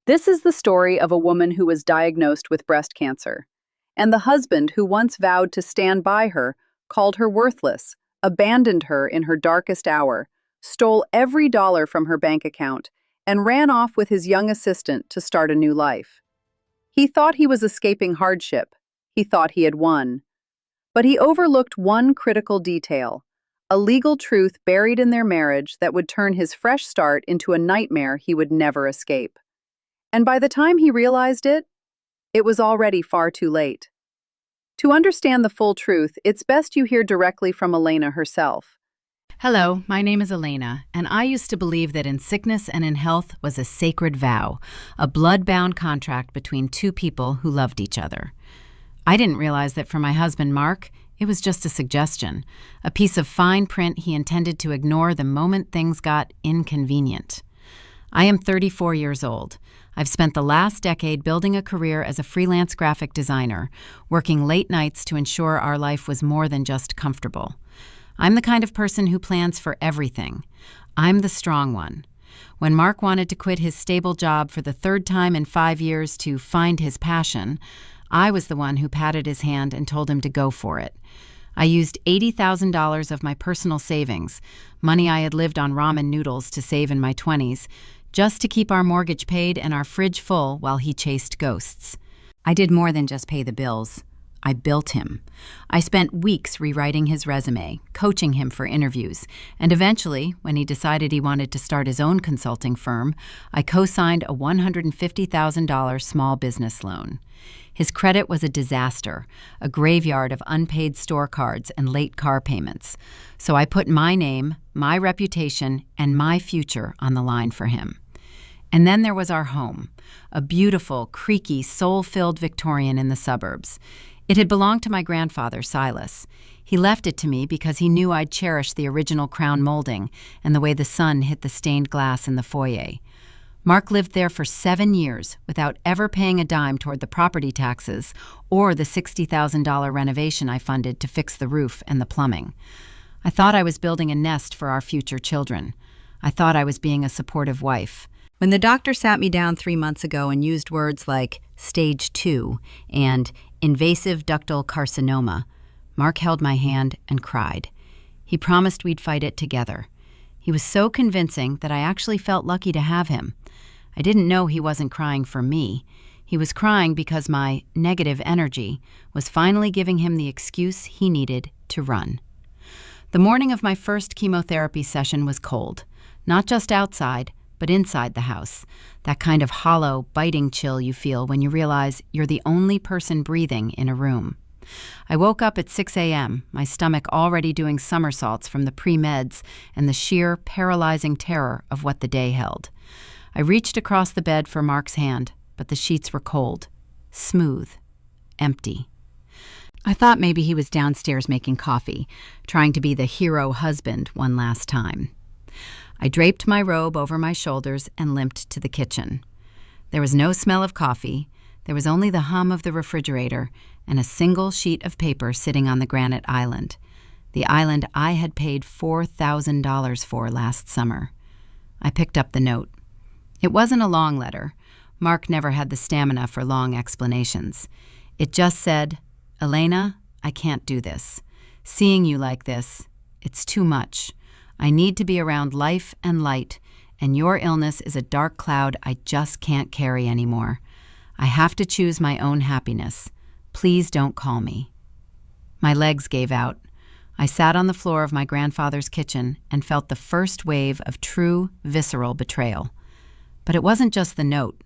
This is the story of a woman who was diagnosed with breast cancer, and the husband who once vowed to stand by her called her worthless, abandoned her in her darkest hour, stole every dollar from her bank account, and ran off with his young assistant to start a new life. He thought he was escaping hardship. He thought he had won. But he overlooked one critical detail, a legal truth buried in their marriage that would turn his fresh start into a nightmare he would never escape. And by the time he realized it was already far too late. To understand the full truth, it's best you hear directly from Elena herself. Hello, my name is Elena, and I used to believe that in sickness and in health was a sacred vow, a blood-bound contract between two people who loved each other. I didn't realize that for my husband, Mark, it was just a suggestion, a piece of fine print he intended to ignore the moment things got inconvenient. I am 34 years old. I've spent the last decade building a career as a freelance graphic designer, working late nights to ensure our life was more than just comfortable. I'm the kind of person who plans for everything. I'm the strong one. When Mark wanted to quit his stable job for the third time in 5 years to find his passion, I was the one who patted his hand and told him to go for it. I used $80,000 of my personal savings, money I had lived on ramen noodles to save in my 20s, just to keep our mortgage paid and our fridge full while he chased ghosts. I did more than just pay the bills. I built him. I spent weeks rewriting his resume, coaching him for interviews, and eventually, when he decided he wanted to start his own consulting firm, I co-signed a $150,000 small business loan. His credit was a disaster, a graveyard of unpaid store cards and late car payments. So I put my name, my reputation, and my future on the line for him. And then there was our home, a beautiful, creaky, soul-filled Victorian in the suburbs. It had belonged to my grandfather, Silas. He left it to me because he knew I'd cherish the original crown molding and the way the sun hit the stained glass in the foyer. Mark lived there for 7 years without ever paying a dime toward the property taxes or the $60,000 renovation I funded to fix the roof and the plumbing. I thought I was building a nest for our future children. I thought I was being a supportive wife. When the doctor sat me down 3 months ago and used words like stage 2 and invasive ductal carcinoma, Mark held my hand and cried. He promised we'd fight it together. He was so convincing that I actually felt lucky to have him. I didn't know he wasn't crying for me. He was crying because my negative energy was finally giving him the excuse he needed to run. The morning of my first chemotherapy session was cold, not just outside, but inside the house, that kind of hollow, biting chill you feel when you realize you're the only person breathing in a room. I woke up at 6 a.m., my stomach already doing somersaults from the pre-meds and the sheer, paralyzing terror of what the day held. I reached across the bed for Mark's hand, but the sheets were cold, smooth, empty. I thought maybe he was downstairs making coffee, trying to be the hero husband one last time. I draped my robe over my shoulders and limped to the kitchen. There was no smell of coffee. There was only the hum of the refrigerator and a single sheet of paper sitting on the granite island, the island I had paid $4,000 for last summer. I picked up the note. It wasn't a long letter. Mark never had the stamina for long explanations. It just said, "Elena, I can't do this. Seeing you like this, it's too much. I need to be around life and light, and your illness is a dark cloud I just can't carry anymore. I have to choose my own happiness. Please don't call me." My legs gave out. I sat on the floor of my grandfather's kitchen and felt the first wave of true, visceral betrayal. But it wasn't just the note.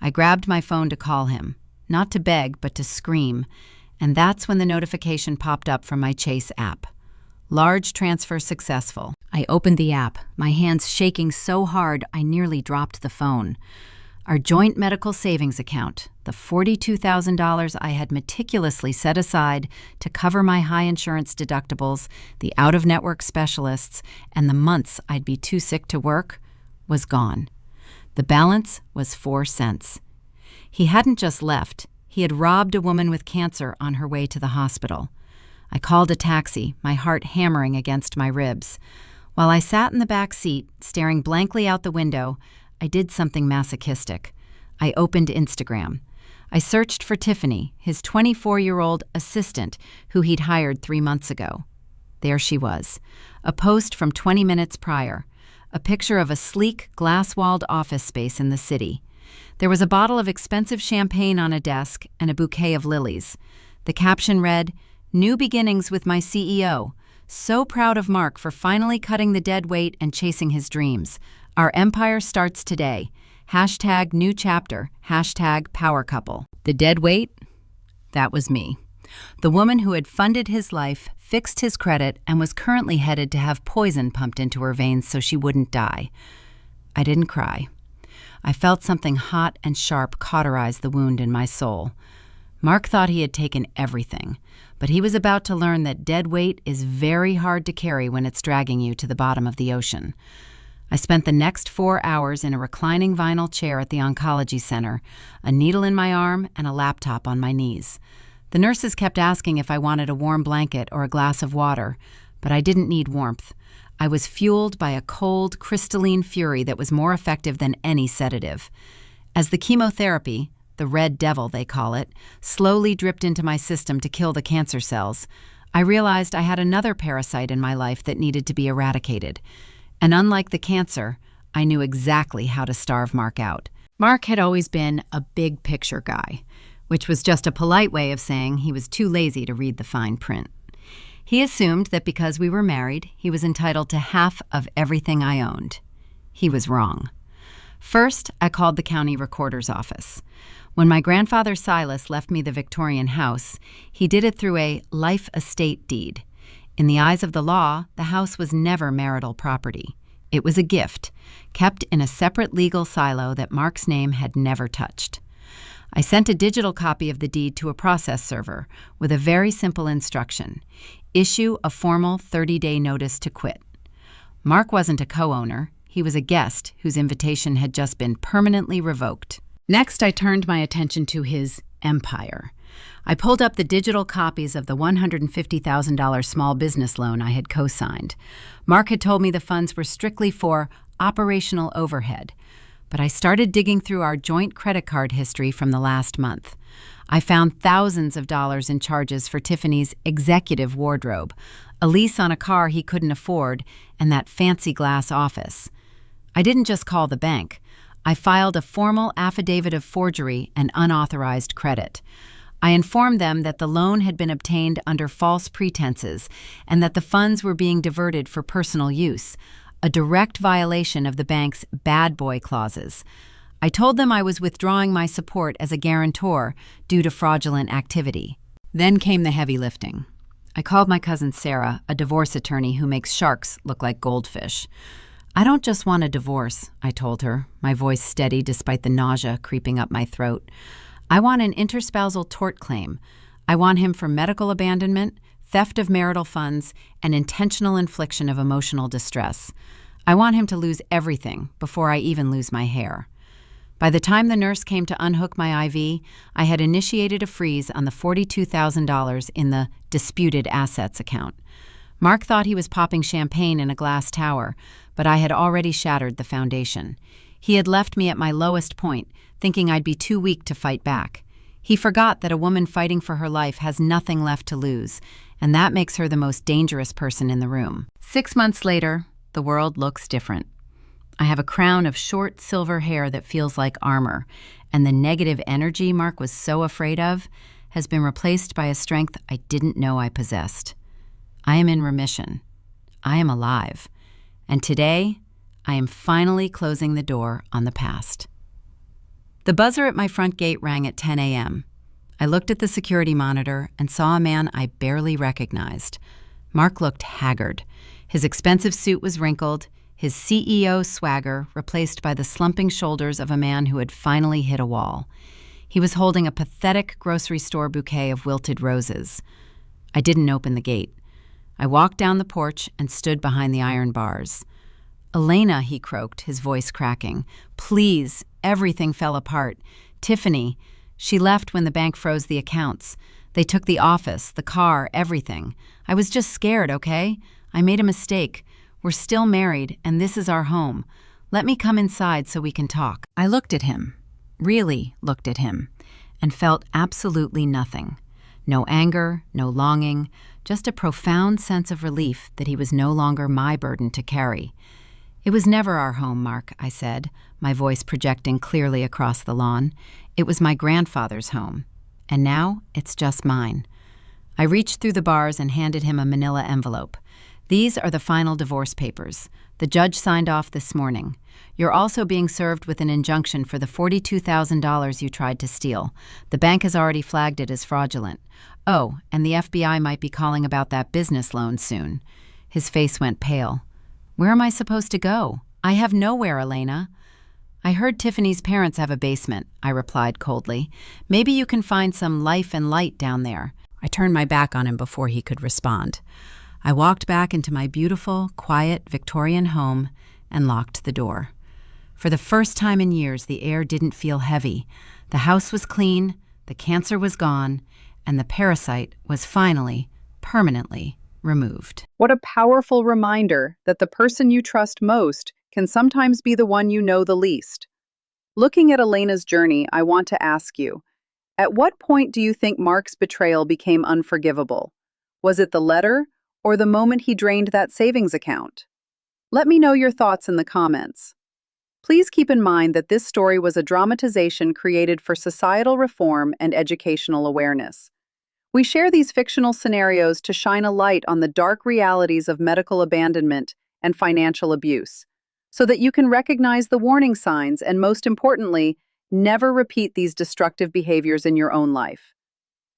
I grabbed my phone to call him, not to beg, but to scream, and that's when the notification popped up from my Chase app. Large transfer successful. I opened the app, my hands shaking so hard I nearly dropped the phone. Our joint medical savings account, the $42,000 I had meticulously set aside to cover my high insurance deductibles, the out-of-network specialists, and the months I'd be too sick to work, was gone. The balance was 4 cents. He hadn't just left. He had robbed a woman with cancer on her way to the hospital. I called a taxi, my heart hammering against my ribs. While I sat in the back seat, staring blankly out the window, I did something masochistic. I opened Instagram. I searched for Tiffany, his 24-year-old assistant who he'd hired 3 months ago. There she was, a post from 20 minutes prior, a picture of a sleek, glass-walled office space in the city. There was a bottle of expensive champagne on a desk and a bouquet of lilies. The caption read, "New beginnings with my CEO. So proud of Mark for finally cutting the dead weight and chasing his dreams. Our empire starts today. Hashtag new chapter. Hashtag power couple." The dead weight? That was me. The woman who had funded his life, fixed his credit, and was currently headed to have poison pumped into her veins so she wouldn't die. I didn't cry. I felt something hot and sharp cauterize the wound in my soul. Mark thought he had taken everything, but he was about to learn that dead weight is very hard to carry when it's dragging you to the bottom of the ocean. I spent the next 4 hours in a reclining vinyl chair at the oncology center, a needle in my arm and a laptop on my knees. The nurses kept asking if I wanted a warm blanket or a glass of water, but I didn't need warmth. I was fueled by a cold, crystalline fury that was more effective than any sedative. As the chemotherapy, the red devil they call it, slowly dripped into my system to kill the cancer cells, I realized I had another parasite in my life that needed to be eradicated. And unlike the cancer, I knew exactly how to starve Mark out. Mark had always been a big picture guy, which was just a polite way of saying he was too lazy to read the fine print. He assumed that because we were married, he was entitled to half of everything I owned. He was wrong. First, I called the county recorder's office. When my grandfather Silas left me the Victorian house, he did it through a life estate deed. In the eyes of the law, the house was never marital property. It was a gift, kept in a separate legal silo that Mark's name had never touched. I sent a digital copy of the deed to a process server with a very simple instruction: issue a formal 30-day notice to quit. Mark wasn't a co-owner. He was a guest whose invitation had just been permanently revoked. Next, I turned my attention to his empire. I pulled up the digital copies of the $150,000 small business loan I had co-signed. Mark had told me the funds were strictly for operational overhead, but I started digging through our joint credit card history from the last month. I found thousands of dollars in charges for Tiffany's executive wardrobe, a lease on a car he couldn't afford, and that fancy glass office. I didn't just call the bank. I filed a formal affidavit of forgery and unauthorized credit. I informed them that the loan had been obtained under false pretenses and that the funds were being diverted for personal use, a direct violation of the bank's bad boy clauses. I told them I was withdrawing my support as a guarantor due to fraudulent activity. Then came the heavy lifting. I called my cousin Sarah, a divorce attorney who makes sharks look like goldfish. "I don't just want a divorce," I told her, my voice steady despite the nausea creeping up my throat. "I want an interspousal tort claim. I want him for medical abandonment, theft of marital funds, and intentional infliction of emotional distress. I want him to lose everything before I even lose my hair." By the time the nurse came to unhook my IV, I had initiated a freeze on the $42,000 in the disputed assets account. Mark thought he was popping champagne in a glass tower, but I had already shattered the foundation. He had left me at my lowest point, thinking I'd be too weak to fight back. He forgot that a woman fighting for her life has nothing left to lose, and that makes her the most dangerous person in the room. 6 months later, the world looks different. I have a crown of short silver hair that feels like armor, and the negative energy Mark was so afraid of has been replaced by a strength I didn't know I possessed. I am in remission. I am alive. And today, I am finally closing the door on the past. The buzzer at my front gate rang at 10 a.m. I looked at the security monitor and saw a man I barely recognized. Mark looked haggard. His expensive suit was wrinkled, his CEO swagger replaced by the slumping shoulders of a man who had finally hit a wall. He was holding a pathetic grocery store bouquet of wilted roses. I didn't open the gate. I walked down the porch and stood behind the iron bars. "Elena," he croaked, his voice cracking. "Please." Everything fell apart. "Tiffany, she left when the bank froze the accounts. They took the office, the car, everything. I was just scared, okay? I made a mistake. We're still married, and this is our home. Let me come inside so we can talk." I looked at him. really looked at him, and felt absolutely nothing. No anger, no longing, just a profound sense of relief that he was no longer my burden to carry. "It was never our home, Mark," I said, my voice projecting clearly across the lawn. "It was my grandfather's home. And now it's just mine." I reached through the bars and handed him a manila envelope. "These are the final divorce papers. The judge signed off this morning. You're also being served with an injunction for the $42,000 you tried to steal. The bank has already flagged it as fraudulent. Oh, and the FBI might be calling about that business loan soon." His face went pale. "Where am I supposed to go? I have nowhere, Elena." "I heard Tiffany's parents have a basement," I replied coldly. "Maybe you can find some life and light down there." I turned my back on him before he could respond. I walked back into my beautiful, quiet Victorian home and locked the door. For the first time in years, the air didn't feel heavy. The house was clean, the cancer was gone, and the parasite was finally, permanently removed. What a powerful reminder that the person you trust most can sometimes be the one you know the least. Looking at Elena's journey, I want to ask you, at what point do you think Mark's betrayal became unforgivable? Was it the letter or the moment he drained that savings account? Let me know your thoughts in the comments. Please keep in mind that this story was a dramatization created for societal reform and educational awareness. We share these fictional scenarios to shine a light on the dark realities of medical abandonment and financial abuse, so that you can recognize the warning signs and, most importantly, never repeat these destructive behaviors in your own life.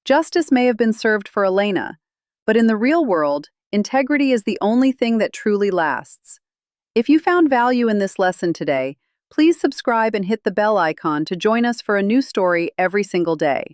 Justice may have been served for Elena, but in the real world, integrity is the only thing that truly lasts. If you found value in this lesson today, please subscribe and hit the bell icon to join us for a new story every single day.